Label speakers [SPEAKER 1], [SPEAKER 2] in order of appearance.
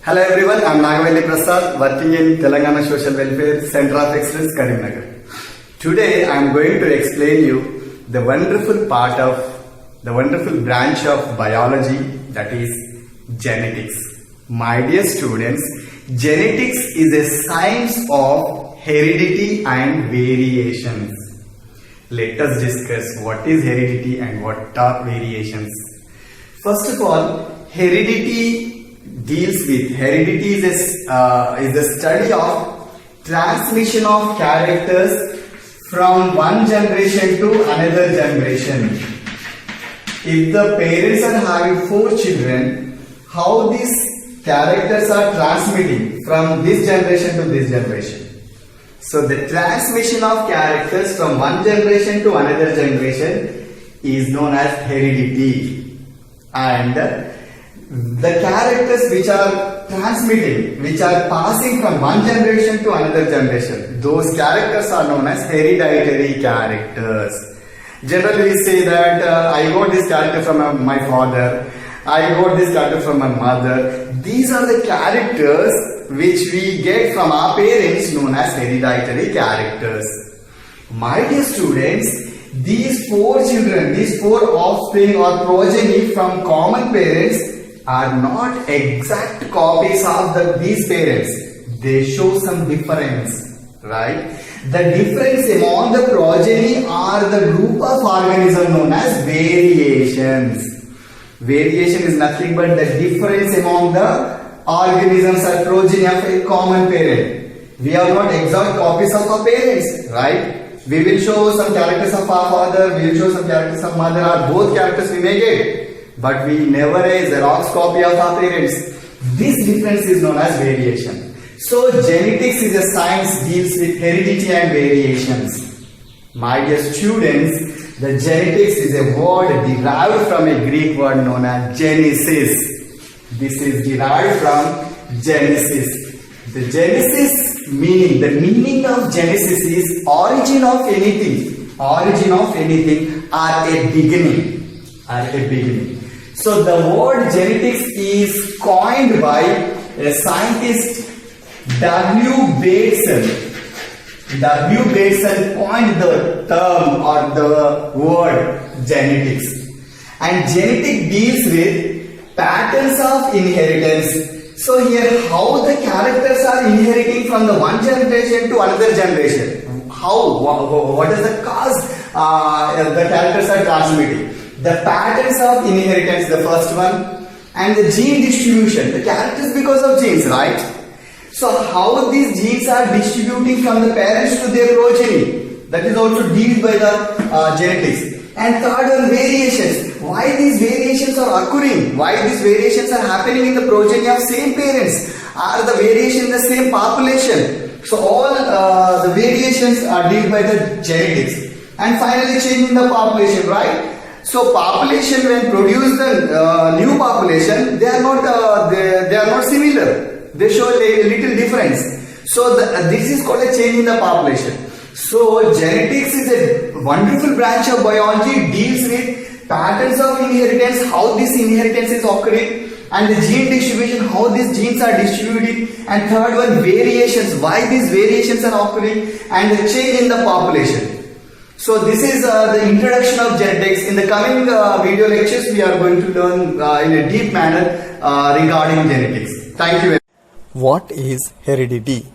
[SPEAKER 1] Hello everyone, I am Nagavelli Prasad, working in Telangana Social Welfare Center of Excellence, Karimnagar. Today I am going to explain you the wonderful branch of biology, that is genetics. My dear students, genetics is a science of heredity and variations. Let us discuss what is heredity and what are variations. First of all, heredity is the study of transmission of characters from one generation to another generation. If the parents are having 4 children, how these characters are transmitting from this generation to this generation. So the transmission of characters from one generation to another generation is known as heredity. And the characters which are transmitting, which are passing from one generation to another generation, those characters are known as hereditary characters. Generally we say that I got this character from my father, I got this character from my mother. These are the characters which we get from our parents, known as hereditary characters. My dear students, these 4 children, these 4 offspring or progeny from common parents are not exact copies of these parents. They show some difference, right? The difference among the progeny are the group of organisms known as variations. Variation is nothing but the difference among the organisms or progeny of a common parent. We are not exact copies of our parents, right? We will show some characters of our father, we will show some characters of mother, or both characters we may get. But we never a Xerox copy of our parents. This difference is known as variation. So genetics is a science deals with heredity and variations. My dear students, the genetics is a word derived from a Greek word known as genesis. This is derived from Genesis. The Genesis meaning, the meaning of Genesis is origin of anything. Origin of anything or a beginning. So the word genetics is coined by a scientist W. Bateson. W. Bateson coined the term or the word genetics. And genetic deals with patterns of inheritance. So here how the characters are inheriting from the one generation to another generation. How? What is the cause the characters are transmitting? The patterns of inheritance, the first one, and the gene distribution, the characters because of genes, right? So how these genes are distributing from the parents to their progeny, that is also dealt by the genetics. And third one, variations. Why these variations are occurring? Why these variations are happening in the progeny of same parents? Are the variation in the same population? So all the variations are dealt by the genetics. And finally, change in the population, right? So population, when produce the new population, they are not similar. They show a little difference. So this is called a change in the population. So genetics is a wonderful branch of biology, deals with patterns of inheritance, how this inheritance is occurring, and the gene distribution, how these genes are distributing, and third one, variations, why these variations are occurring, and the change in the population. So this is the introduction of genetics. In the coming video lectures, we are going to learn in a deep manner regarding genetics. Thank you.
[SPEAKER 2] What is heredity?